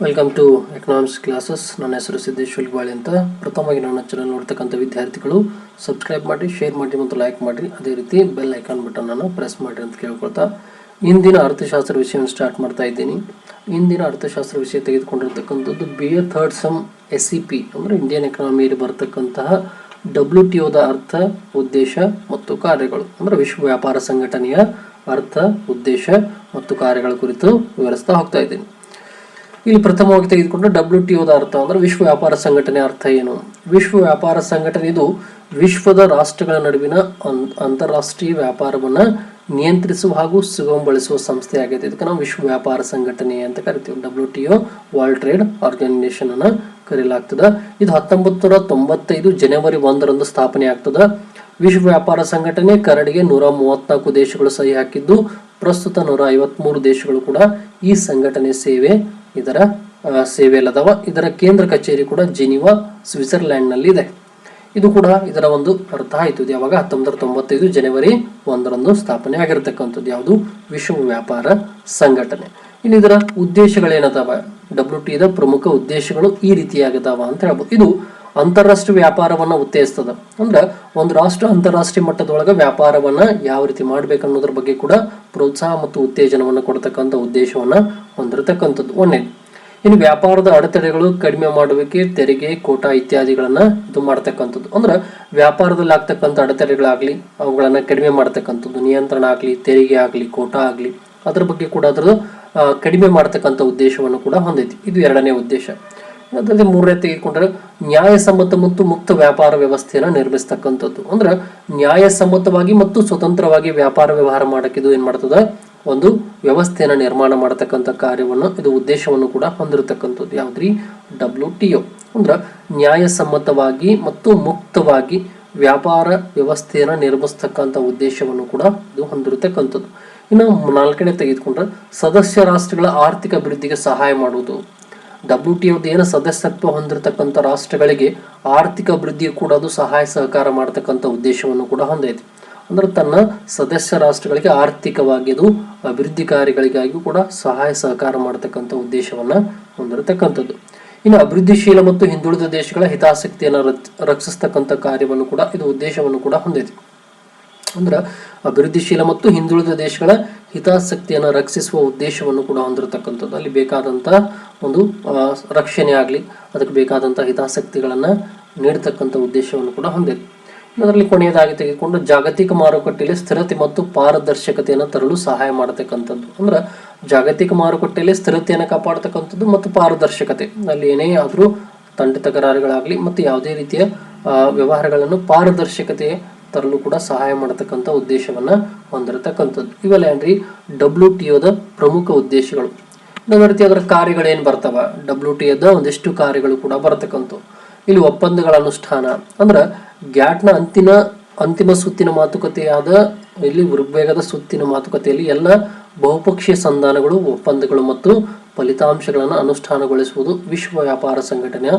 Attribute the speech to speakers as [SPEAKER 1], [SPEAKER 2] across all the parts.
[SPEAKER 1] Welcome to economics classes. ನನ್ನ ಹೆಸರು ಸಿದ್ದೇಶ್ ಹುಲ್ವಾಳಿ ಅಂತ. ಪ್ರಥಮವಾಗಿ ನನ್ನ ಚಾನಲ್ ನೋಡ್ತಕ್ಕಂಥ ವಿದ್ಯಾರ್ಥಿಗಳು ಸಬ್ಸ್ಕ್ರೈಬ್ ಮಾಡಿ, ಶೇರ್ ಮಾಡಿ ಮತ್ತು ಲೈಕ್ ಮಾಡಿ. ಅದೇ ರೀತಿ ಬೆಲ್ ಐಕಾನ್ ಬಟನನ್ನು ಪ್ರೆಸ್ ಮಾಡಿ ಅಂತ ಕೇಳ್ಕೊಳ್ತಾ ಇಂದಿನ ಅರ್ಥಶಾಸ್ತ್ರ ವಿಷಯವನ್ನು ಸ್ಟಾರ್ಟ್ ಮಾಡ್ತಾ ಇದ್ದೀನಿ. ಇಂದಿನ ಅರ್ಥಶಾಸ್ತ್ರ ವಿಷಯ ತೆಗೆದುಕೊಂಡಿರ್ತಕ್ಕಂಥದ್ದು BA ಥರ್ಡ್ ಸಮ್ SEP ಅಂದರೆ ಇಂಡಿಯನ್ ಎಕನಾಮಿಯಲ್ಲಿ ಬರ್ತಕ್ಕಂತಹ WTOದ ಅರ್ಥ, ಉದ್ದೇಶ ಮತ್ತು ಕಾರ್ಯಗಳು ಅಂದರೆ ವಿಶ್ವ ವ್ಯಾಪಾರ ಸಂಘಟನೆಯ ಅರ್ಥ, ಉದ್ದೇಶ ಮತ್ತು ಕಾರ್ಯಗಳ ಕುರಿತು ವಿವರಿಸ್ತಾ ಹೋಗ್ತಾ ಇದ್ದೀನಿ. ಇಲ್ಲಿ ಪ್ರಥಮವಾಗಿ ತೆಗೆದುಕೊಂಡು WTOದ ಅರ್ಥ ಅಂದರೆ ವಿಶ್ವ ವ್ಯಾಪಾರ ಸಂಘಟನೆ ಅರ್ಥ ಏನು? ವಿಶ್ವ ವ್ಯಾಪಾರ ಸಂಘಟನೆ ಇದು ವಿಶ್ವದ ರಾಷ್ಟ್ರಗಳ ನಡುವಿನ ಅಂತಾರಾಷ್ಟ್ರೀಯ ವ್ಯಾಪಾರವನ್ನು ನಿಯಂತ್ರಿಸುವ ಹಾಗೂ ಸುಗಮಗೊಳಿಸುವ ಸಂಸ್ಥೆ ಆಗಿದೆ. ಇದಕ್ಕೆ ನಾವು ವಿಶ್ವ ವ್ಯಾಪಾರ ಸಂಘಟನೆ ಅಂತ ಕರಿತೀವಿ. WTO ವರ್ಲ್ಡ್ ಟ್ರೇಡ್ ಆರ್ಗನೈಸೇಷನ್ ಅನ್ನು ಕರೆಯಲಾಗ್ತದೆ. ಇದು 1995 ಜನವರಿ 1ರಂದು ಸ್ಥಾಪನೆ ಆಗ್ತದೆ. ವಿಶ್ವ ವ್ಯಾಪಾರ ಸಂಘಟನೆ ಕರಡಿಗೆ 134 ದೇಶಗಳು ಸಹಿ ಹಾಕಿದ್ದು, ಪ್ರಸ್ತುತ 153 ದೇಶಗಳು ಕೂಡ ಈ ಸಂಘಟನೆ ಇದರ ಸೇವೆಯಲ್ಲದವ. ಇದರ ಕೇಂದ್ರ ಕಚೇರಿ ಕೂಡ ಜಿನಿವಾ, ಸ್ವಿಟ್ಜರ್ಲ್ಯಾಂಡ್ ನಲ್ಲಿ ಇದೆ. ಇದು ಕೂಡ ಇದರ ಒಂದು ಅರ್ಥ ಆಯಿತು. ಯಾವಾಗ 1995 ಜನವರಿ 1ರಂದು ಸ್ಥಾಪನೆ ಆಗಿರತಕ್ಕಂಥದ್ದು ಯಾವುದು? ವಿಶ್ವ ವ್ಯಾಪಾರ ಸಂಘಟನೆ. ಇನ್ನು ಇದರ ಉದ್ದೇಶಗಳೇನದಾವ? WTOದ ಪ್ರಮುಖ ಉದ್ದೇಶಗಳು ಈ ರೀತಿಯಾಗದಾವ ಅಂತ ಹೇಳ್ಬೋದು. ಇದು ಅಂತಾರಾಷ್ಟ್ರೀಯ ವ್ಯಾಪಾರವನ್ನ ಉತ್ತೇಜಿಸ್ತದ. ಅಂದ್ರೆ ಒಂದು ರಾಷ್ಟ್ರ ಅಂತಾರಾಷ್ಟ್ರೀಯ ಮಟ್ಟದೊಳಗೆ ವ್ಯಾಪಾರವನ್ನ ಯಾವ ರೀತಿ ಮಾಡ್ಬೇಕನ್ನೋದ್ರ ಬಗ್ಗೆ ಕೂಡ ಪ್ರೋತ್ಸಾಹ ಮತ್ತು ಉತ್ತೇಜನವನ್ನು ಕೊಡ್ತಕ್ಕಂಥ ಉದ್ದೇಶವನ್ನ ಹೊಂದಿರತಕ್ಕಂಥದ್ದು. ಒಂದನೇದು. ಇನ್ನು ವ್ಯಾಪಾರದ ಅಡೆತಡೆಗಳು ಕಡಿಮೆ ಮಾಡುವಿಕೆ, ತೆರಿಗೆ, ಕೋಟಾ ಇತ್ಯಾದಿಗಳನ್ನ ಇದು ಮಾಡ್ತಕ್ಕಂಥದ್ದು. ಅಂದ್ರೆ ವ್ಯಾಪಾರದಲ್ಲಿ ಆಗ್ತಕ್ಕಂಥ ಅಡೆತಡೆಗಳಾಗ್ಲಿ ಅವುಗಳನ್ನ ಕಡಿಮೆ ಮಾಡ್ತಕ್ಕಂಥದ್ದು, ನಿಯಂತ್ರಣ ಆಗ್ಲಿ, ತೆರಿಗೆ ಆಗ್ಲಿ, ಕೋಟಾ ಆಗ್ಲಿ, ಅದ್ರ ಬಗ್ಗೆ ಕೂಡ ಅದರ ಕಡಿಮೆ ಮಾಡ್ತಕ್ಕಂಥ ಉದ್ದೇಶವನ್ನು ಕೂಡ ಹೊಂದೈತಿ. ಇದು ಎರಡನೇ ಉದ್ದೇಶ. ಅದರಲ್ಲಿ ಮೂರನೇ ತೆಗೆದುಕೊಂಡ್ರೆ ನ್ಯಾಯಸಮ್ಮತ ಮತ್ತು ಮುಕ್ತ ವ್ಯಾಪಾರ ವ್ಯವಸ್ಥೆಯನ್ನು ನಿರ್ಮಿಸ್ತಕ್ಕಂಥದ್ದು. ಅಂದ್ರೆ ನ್ಯಾಯಸಮ್ಮತವಾಗಿ ಮತ್ತು ಸ್ವತಂತ್ರವಾಗಿ ವ್ಯಾಪಾರ ವ್ಯವಹಾರ ಮಾಡಕ್ಕೆ ಇದು ಏನ್ ಮಾಡ್ತದ? ಒಂದು ವ್ಯವಸ್ಥೆಯನ್ನು ನಿರ್ಮಾಣ ಮಾಡತಕ್ಕಂಥ ಕಾರ್ಯವನ್ನು, ಇದು ಉದ್ದೇಶವನ್ನು ಕೂಡ ಹೊಂದಿರತಕ್ಕಂಥದ್ದು. ಯಾವ್ದ್ರಿ? WTO. ಅಂದ್ರೆ ನ್ಯಾಯಸಮ್ಮತವಾಗಿ ಮತ್ತು ಮುಕ್ತವಾಗಿ ವ್ಯಾಪಾರ ವ್ಯವಸ್ಥೆಯನ್ನು ನಿರ್ಮಿಸ್ತಕ್ಕಂಥ ಉದ್ದೇಶವನ್ನು ಕೂಡ ಇದು ಹೊಂದಿರತಕ್ಕಂಥದ್ದು. ಇನ್ನು ನಾಲ್ಕನೇ ತೆಗೆದುಕೊಂಡ್ರೆ ಸದಸ್ಯ ರಾಷ್ಟ್ರಗಳ ಆರ್ಥಿಕ ಅಭಿವೃದ್ಧಿಗೆ ಸಹಾಯ ಮಾಡುವುದು. WTOದ ಏನು ಸದಸ್ಯತ್ವ ಹೊಂದಿರತಕ್ಕಂಥ ರಾಷ್ಟ್ರಗಳಿಗೆ ಆರ್ಥಿಕ ಅಭಿವೃದ್ಧಿ ಕೂಡ ಅದು ಸಹಾಯ ಸಹಕಾರ ಮಾಡತಕ್ಕಂಥ ಉದ್ದೇಶವನ್ನು ಕೂಡ ಹೊಂದೈತಿ. ಅಂದ್ರೆ ತನ್ನ ಸದಸ್ಯ ರಾಷ್ಟ್ರಗಳಿಗೆ ಆರ್ಥಿಕವಾಗಿ ಅದು ಅಭಿವೃದ್ಧಿ ಕಾರ್ಯಗಳಿಗಾಗಿ ಕೂಡ ಸಹಾಯ ಸಹಕಾರ ಮಾಡತಕ್ಕಂಥ ಉದ್ದೇಶವನ್ನ ಹೊಂದಿರತಕ್ಕಂಥದ್ದು. ಇನ್ನು ಅಭಿವೃದ್ಧಿಶೀಲ ಮತ್ತು ಹಿಂದುಳಿದ ದೇಶಗಳ ಹಿತಾಸಕ್ತಿಯನ್ನು ರಕ್ಷಿಸ್ತಕ್ಕಂಥ ಕಾರ್ಯವನ್ನು ಕೂಡ ಇದು ಉದ್ದೇಶವನ್ನು ಕೂಡ ಹೊಂದೈತಿ. ಅಂದ್ರೆ ಅಭಿವೃದ್ಧಿಶೀಲ ಮತ್ತು ಹಿಂದುಳಿದ ದೇಶಗಳ ಹಿತಾಸಕ್ತಿಯನ್ನು ರಕ್ಷಿಸುವ ಉದ್ದೇಶವನ್ನು ಕೂಡ ಹೊಂದಿರತಕ್ಕಂಥದ್ದು. ಅಲ್ಲಿ ಬೇಕಾದಂಥ ಒಂದು ರಕ್ಷಣೆ ಆಗಲಿ, ಅದಕ್ಕೆ ಬೇಕಾದಂಥ ಹಿತಾಸಕ್ತಿಗಳನ್ನು ನೀಡತಕ್ಕಂಥ ಉದ್ದೇಶವನ್ನು ಕೂಡ ಹೊಂದಿದೆ. ಅದರಲ್ಲಿ ಕೊನೆಯದಾಗಿ ತೆಗೆದುಕೊಂಡು ಜಾಗತಿಕ ಮಾರುಕಟ್ಟೆಯಲ್ಲಿ ಸ್ಥಿರತೆ ಮತ್ತು ಪಾರದರ್ಶಕತೆಯನ್ನು ತರಲು ಸಹಾಯ ಮಾಡತಕ್ಕಂಥದ್ದು. ಅಂದ್ರೆ ಜಾಗತಿಕ ಮಾರುಕಟ್ಟೆಯಲ್ಲಿ ಸ್ಥಿರತೆಯನ್ನು ಕಾಪಾಡತಕ್ಕಂಥದ್ದು ಮತ್ತು ಪಾರದರ್ಶಕತೆ, ಅಲ್ಲಿ ಏನೇ ಆದರೂ ತಂಟೆ ತಕರಾರುಗಳಾಗಲಿ ಮತ್ತು ಯಾವುದೇ ರೀತಿಯ ವ್ಯವಹಾರಗಳನ್ನು ಪಾರದರ್ಶಕತೆ ತರಲು ಕೂಡ ಸಹಾಯ ಮಾಡತಕ್ಕಂಥ ಉದ್ದೇಶವನ್ನ ಹೊಂದಿರತಕ್ಕಂಥದ್ದು. ಇವೆಲ್ಲ ಏನ್ರಿ WTOದ ಪ್ರಮುಖ ಉದ್ದೇಶಗಳು. ಇನ್ನೊಂದು ರೀತಿ ಅದರ ಕಾರ್ಯಗಳೇನು ಬರ್ತಾವ? WTOದ ಒಂದಿಷ್ಟು ಕಾರ್ಯಗಳು ಕೂಡ ಬರತಕ್ಕಂಥವು. ಇಲ್ಲಿ ಒಪ್ಪಂದಗಳ ಅನುಷ್ಠಾನ ಅಂದ್ರೆ ಗ್ಯಾಟ್ನ ಅಂತಿಮ ಸುತ್ತಿನ ಮಾತುಕತೆಯಾದ ಇಲ್ಲಿ ವೃಗ್ವೇಗದ ಸುತ್ತಿನ ಮಾತುಕತೆಯಲ್ಲಿ ಎಲ್ಲ ಬಹುಪಕ್ಷೀಯ ಸಂಧಾನಗಳು, ಒಪ್ಪಂದಗಳು ಮತ್ತು ಫಲಿತಾಂಶಗಳನ್ನು ಅನುಷ್ಠಾನಗೊಳಿಸುವುದು ವಿಶ್ವ ವ್ಯಾಪಾರ ಸಂಘಟನೆಯ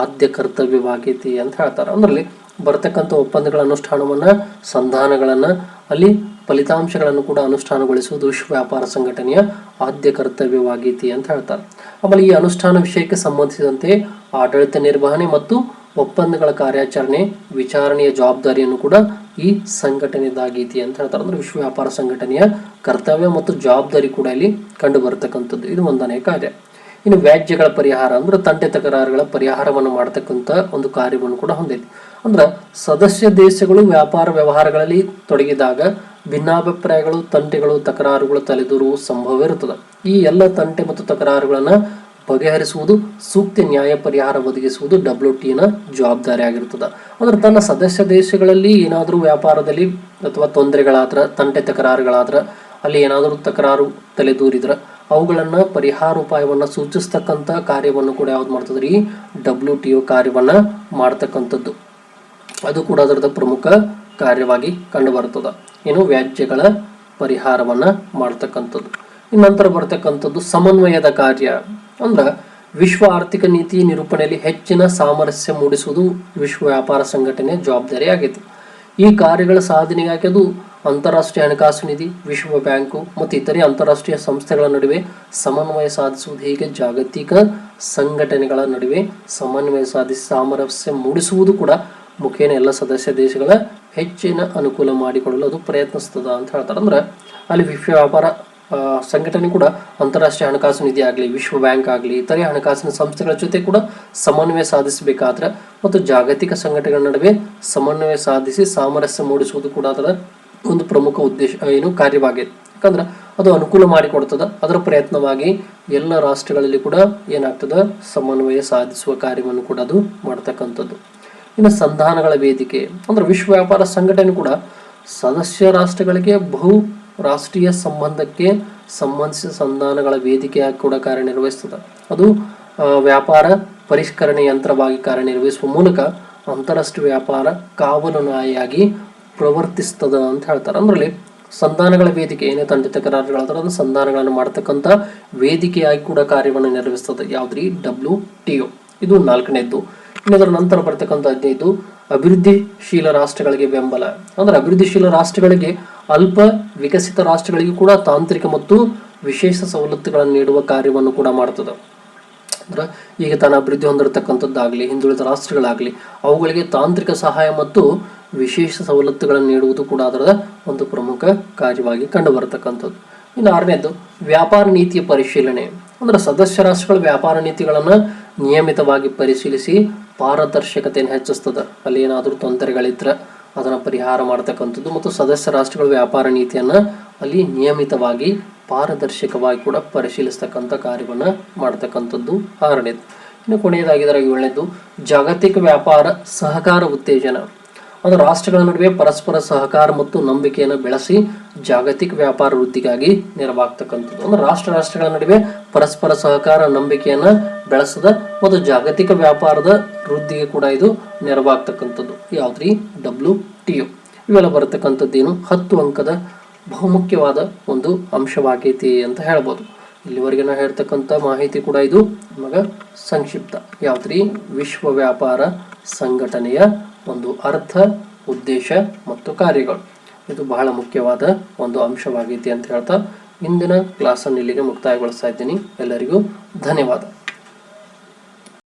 [SPEAKER 1] ಆದ್ಯ ಕರ್ತವ್ಯವಾಗೈತಿ ಅಂತ ಹೇಳ್ತಾರೆ. ಅಂದ್ರೆ ಬರ್ತಕ್ಕಂಥ ಒಪ್ಪಂದಗಳ ಅನುಷ್ಠಾನವನ್ನ, ಸಂಧಾನಗಳನ್ನ, ಅಲ್ಲಿ ಫಲಿತಾಂಶಗಳನ್ನು ಕೂಡ ಅನುಷ್ಠಾನಗೊಳಿಸುವುದು ವಿಶ್ವ ವ್ಯಾಪಾರ ಸಂಘಟನೆಯ ಆದ್ಯ ಕರ್ತವ್ಯವಾಗೈತಿ ಅಂತ ಹೇಳ್ತಾರೆ. ಆಮೇಲೆ ಈ ಅನುಷ್ಠಾನ ವಿಷಯಕ್ಕೆ ಸಂಬಂಧಿಸಿದಂತೆ ಆಡಳಿತ ನಿರ್ವಹಣೆ ಮತ್ತು ಒಪ್ಪಂದಗಳ ಕಾರ್ಯಾಚರಣೆ, ವಿಚಾರಣೆಯ ಜವಾಬ್ದಾರಿಯನ್ನು ಕೂಡ ಈ ಸಂಘಟನೆದಾಗೈತಿ ಅಂತ ಹೇಳ್ತಾರೆ. ಅಂದ್ರೆ ವಿಶ್ವ ವ್ಯಾಪಾರ ಸಂಘಟನೆಯ ಕರ್ತವ್ಯ ಮತ್ತು ಜವಾಬ್ದಾರಿ ಕೂಡ ಇಲ್ಲಿ ಕಂಡು ಬರತಕ್ಕಂಥದ್ದು. ಇದು ಒಂದನೇ ಕಾರ್ಯ. ಇನ್ನು ವ್ಯಾಜ್ಯಗಳ ಪರಿಹಾರ ಅಂದ್ರೆ ತಂಟೆ ತಕರಾರುಗಳ ಪರಿಹಾರವನ್ನು ಮಾಡತಕ್ಕಂಥ ಒಂದು ಕಾರ್ಯವನ್ನು ಕೂಡ ಹೊಂದಿದೆ. ಅಂದ್ರೆ ಸದಸ್ಯ ದೇಶಗಳು ವ್ಯಾಪಾರ ವ್ಯವಹಾರಗಳಲ್ಲಿ ತೊಡಗಿದಾಗ ಭಿನ್ನಾಭಿಪ್ರಾಯಗಳು, ತಂಟೆಗಳು, ತಕರಾರುಗಳು ತಲೆದೂರುವ ಸಂಭವವಿರುತ್ತದೆ. ಈ ಎಲ್ಲ ತಂಟೆ ಮತ್ತು ತಕರಾರುಗಳನ್ನ ಬಗೆಹರಿಸುವುದು, ಸೂಕ್ತ ನ್ಯಾಯ ಪರಿಹಾರ ಒದಗಿಸುವುದು WTOನ ಜವಾಬ್ದಾರಿ ಆಗಿರ್ತದೆ. ಅಂದ್ರೆ ತನ್ನ ಸದಸ್ಯ ದೇಶಗಳಲ್ಲಿ ಏನಾದರೂ ವ್ಯಾಪಾರದಲ್ಲಿ ಅಥವಾ ತೊಂದರೆಗಳಾದ್ರ, ತಂಟೆ ತಕರಾರುಗಳಾದ್ರ, ಅಲ್ಲಿ ಏನಾದರೂ ತಕರಾರು ತಲೆದೂರಿದ್ರ ಅವುಗಳನ್ನ ಪರಿಹಾರ ಉಪಾಯವನ್ನ ಸೂಚಿಸ್ತಕ್ಕಂಥ ಕಾರ್ಯವನ್ನು ಕೂಡ ಯಾವ್ದು ಮಾಡ್ತದ್ರಿ? WTO ಕಾರ್ಯವನ್ನ ಮಾಡ್ತಕ್ಕಂಥದ್ದು. ಅದು ಕೂಡ ಅದರದ ಪ್ರಮುಖ ಕಾರ್ಯವಾಗಿ ಕಂಡು ಬರ್ತದೆ. ಏನು? ವ್ಯಾಜ್ಯಗಳ ಪರಿಹಾರವನ್ನ ಮಾಡ್ತಕ್ಕಂಥದ್ದು. ಇನ್ನಂತರ ಬರ್ತಕ್ಕಂಥದ್ದು ಸಮನ್ವಯದ ಕಾರ್ಯ. ಅಂದ್ರೆ ವಿಶ್ವ ಆರ್ಥಿಕ ನೀತಿ ನಿರೂಪಣೆಯಲ್ಲಿ ಹೆಚ್ಚಿನ ಸಾಮರಸ್ಯ ಮೂಡಿಸುವುದು ವಿಶ್ವ ವ್ಯಾಪಾರ ಸಂಘಟನೆಯ ಜವಾಬ್ದಾರಿ ಆಗೈತಿ. ಈ ಕಾರ್ಯಗಳ ಸಾಧನೆಗಾಗಿ ಅದು ಅಂತಾರಾಷ್ಟ್ರೀಯ ಹಣಕಾಸು ನಿಧಿ, ವಿಶ್ವ ಬ್ಯಾಂಕು ಮತ್ತು ಇತರೆ ಅಂತಾರಾಷ್ಟ್ರೀಯ ಸಂಸ್ಥೆಗಳ ನಡುವೆ ಸಮನ್ವಯ ಸಾಧಿಸುವುದು, ಹೀಗೆ ಜಾಗತಿಕ ಸಂಘಟನೆಗಳ ನಡುವೆ ಸಮನ್ವಯ ಸಾಧಿಸಿ ಸಾಮರಸ್ಯ ಮೂಡಿಸುವುದು ಕೂಡ ಮುಖೇನ ಎಲ್ಲ ಸದಸ್ಯ ದೇಶಗಳ ಹೆಚ್ಚಿನ ಅನುಕೂಲ ಮಾಡಿಕೊಡಲು ಅದು ಪ್ರಯತ್ನಿಸ್ತದ ಅಂತ ಹೇಳ್ತಾರೆ. ಅಂದ್ರೆ ಅಲ್ಲಿ ವಿಶ್ವ ವ್ಯಾಪಾರ ಸಂಘಟನೆ ಕೂಡ ಅಂತಾರಾಷ್ಟ್ರೀಯ ಹಣಕಾಸು ನಿಧಿ ಆಗಲಿ, ವಿಶ್ವ ಬ್ಯಾಂಕ್ ಆಗಲಿ, ಇತರೆ ಹಣಕಾಸಿನ ಸಂಸ್ಥೆಗಳ ಜೊತೆ ಕೂಡ ಸಮನ್ವಯ ಸಾಧಿಸಬೇಕಾದ್ರೆ ಮತ್ತು ಜಾಗತಿಕ ಸಂಘಟನೆಗಳ ನಡುವೆ ಸಮನ್ವಯ ಸಾಧಿಸಿ ಸಾಮರಸ್ಯ ಮೂಡಿಸುವುದು ಕೂಡ ಅದರ ಒಂದು ಪ್ರಮುಖ ಉದ್ದೇಶ ಕಾರ್ಯವಾಗಿದೆ. ಯಾಕಂದ್ರೆ ಅದು ಅನುಕೂಲ ಮಾಡಿಕೊಡ್ತದ. ಅದರ ಪ್ರಯತ್ನವಾಗಿ ಎಲ್ಲ ರಾಷ್ಟ್ರಗಳಲ್ಲಿ ಕೂಡ ಏನಾಗ್ತದ, ಸಮನ್ವಯ ಸಾಧಿಸುವ ಕಾರ್ಯವನ್ನು ಕೂಡ ಅದು ಮಾಡ್ತಕ್ಕಂಥದ್ದು. ಇನ್ನು ಸಂಧಾನಗಳ ವೇದಿಕೆ ಅಂದ್ರೆ ವಿಶ್ವ ವ್ಯಾಪಾರ ಸಂಘಟನೆ ಕೂಡ ಸದಸ್ಯ ರಾಷ್ಟ್ರಗಳಿಗೆ ಬಹು ರಾಷ್ಟ್ರೀಯ ಸಂಬಂಧಕ್ಕೆ ಸಂಬಂಧಿಸಿದ ಸಂಧಾನಗಳ ವೇದಿಕೆಯಾಗಿ ಕೂಡ ಕಾರ್ಯನಿರ್ವಹಿಸ್ತದೆ. ಅದು ವ್ಯಾಪಾರ ಪರಿಷ್ಕರಣೆ ಯಂತ್ರವಾಗಿ ಕಾರ್ಯನಿರ್ವಹಿಸುವ ಮೂಲಕ ಅಂತಾರಾಷ್ಟ್ರೀಯ ವ್ಯಾಪಾರ ಕಾವಲು ನಾಯಿಯಾಗಿ ಪ್ರವರ್ತಿಸ್ತದ ಅಂತ ಹೇಳ್ತಾರೆ. ಅಂದ್ರೆ ಸಂಧಾನಗಳ ವೇದಿಕೆ ಏನೇ ತಂಡ ತಕರಾರುಗಳಾದ್ರೆ ಅದು ಸಂಧಾನಗಳನ್ನು ಮಾಡತಕ್ಕಂಥ ವೇದಿಕೆಯಾಗಿ ಕೂಡ ಕಾರ್ಯವನ್ನು ನಿರ್ವಹಿಸ್ತದೆ. ಯಾವ್ದ್ರಿ? WTO. ಇದು 4ನೇದ್ದು. ಇನ್ನದರ ನಂತರ ಬರ್ತಕ್ಕಂಥ 15 ಅಭಿವೃದ್ಧಿಶೀಲ ರಾಷ್ಟ್ರಗಳಿಗೆ ಬೆಂಬಲ. ಅಂದ್ರೆ ಅಭಿವೃದ್ಧಿಶೀಲ ರಾಷ್ಟ್ರಗಳಿಗೆ ಅಲ್ಪ ವಿಕಸಿತ ರಾಷ್ಟ್ರಗಳಿಗೂ ಕೂಡ ತಾಂತ್ರಿಕ ಮತ್ತು ವಿಶೇಷ ಸವಲತ್ತುಗಳನ್ನು ನೀಡುವ ಕಾರ್ಯವನ್ನು ಕೂಡ ಮಾಡ್ತದೆ. ಅಂದ್ರೆ ಈಗ ತಾನು ಅಭಿವೃದ್ಧಿ ಹೊಂದಿರತಕ್ಕಂಥದ್ದಾಗಲಿ, ಹಿಂದುಳಿದ ರಾಷ್ಟ್ರಗಳಾಗಲಿ, ಅವುಗಳಿಗೆ ತಾಂತ್ರಿಕ ಸಹಾಯ ಮತ್ತು ವಿಶೇಷ ಸವಲತ್ತುಗಳನ್ನು ನೀಡುವುದು ಕೂಡ ಅದರ ಒಂದು ಪ್ರಮುಖ ಕಾರ್ಯವಾಗಿ ಕಂಡು ಬರತಕ್ಕಂಥದ್ದು. ಇನ್ನು 6ನೇದ್ದು ವ್ಯಾಪಾರ ನೀತಿಯ ಪರಿಶೀಲನೆ. ಅಂದ್ರೆ ಸದಸ್ಯ ರಾಷ್ಟ್ರಗಳ ವ್ಯಾಪಾರ ನೀತಿಗಳನ್ನು ನಿಯಮಿತವಾಗಿ ಪರಿಶೀಲಿಸಿ ಪಾರದರ್ಶಕತೆಯನ್ನು ಹೆಚ್ಚಿಸ್ತದೆ. ಅಲ್ಲಿ ಏನಾದರೂ ತೊಂದರೆಗಳಿದ್ರೆ ಅದನ್ನು ಪರಿಹಾರ ಮಾಡ್ತಕ್ಕಂಥದ್ದು ಮತ್ತು ಸದಸ್ಯ ರಾಷ್ಟ್ರಗಳ ವ್ಯಾಪಾರ ನೀತಿಯನ್ನು ಅಲ್ಲಿ ನಿಯಮಿತವಾಗಿ ಪಾರದರ್ಶಕವಾಗಿ ಕೂಡ ಪರಿಶೀಲಿಸ್ತಕ್ಕಂಥ ಕಾರ್ಯವನ್ನು ಮಾಡ್ತಕ್ಕಂಥದ್ದು 6ನೇದು. ಇನ್ನು ಕೊನೆಯದಾಗಿದ್ದರೆ 7ನೇದು ಜಾಗತಿಕ ವ್ಯಾಪಾರ ಸಹಕಾರ ಉತ್ತೇಜನ. ಅದು ರಾಷ್ಟ್ರಗಳ ನಡುವೆ ಪರಸ್ಪರ ಸಹಕಾರ ಮತ್ತು ನಂಬಿಕೆಯನ್ನು ಬೆಳೆಸಿ ಜಾಗತಿಕ ವ್ಯಾಪಾರ ವೃದ್ಧಿಗಾಗಿ ನೆರವಾಗ್ತಕ್ಕಂಥದ್ದು. ಅಂದ್ರೆ ರಾಷ್ಟ್ರಗಳ ನಡುವೆ ಪರಸ್ಪರ ಸಹಕಾರ ನಂಬಿಕೆಯನ್ನು ಬೆಳೆಸದ ಮತ್ತು ಜಾಗತಿಕ ವ್ಯಾಪಾರದ ವೃದ್ಧಿಗೆ ಕೂಡ ಇದು ನೆರವಾಗ್ತಕ್ಕಂಥದ್ದು. ಯಾವ್ದ್ರಿ? WTO. ಇವೆಲ್ಲ ಬರತಕ್ಕಂಥದ್ದೇನು 10 ಅಂಕದ ಬಹುಮುಖ್ಯವಾದ ಒಂದು ಅಂಶವಾಗೈತಿ ಅಂತ ಹೇಳ್ಬೋದು. ಇಲ್ಲಿವರೆಗೆ ನಾವು ಹೇಳ್ತಕ್ಕಂಥ ಮಾಹಿತಿ ಕೂಡ ಇದು ನಮಗೆ ಸಂಕ್ಷಿಪ್ತ. ಯಾವ್ದ್ರಿ? ವಿಶ್ವ ವ್ಯಾಪಾರ ಸಂಘಟನೆಯ ಒಂದು ಅರ್ಥ, ಉದ್ದೇಶ ಮತ್ತು ಕಾರ್ಯಗಳು. ಇದು ಬಹಳ ಮುಖ್ಯವಾದ ಒಂದು ಅಂಶವಾಗೈತಿ ಅಂತ ಹೇಳ್ತಾ ಇಂದಿನ ಕ್ಲಾಸನ್ನು ಇಲ್ಲಿಗೆ ಮುಕ್ತಾಯಗೊಳಿಸ್ತಾ ಇದ್ದೀನಿ. ಎಲ್ಲರಿಗೂ ಧನ್ಯವಾದ.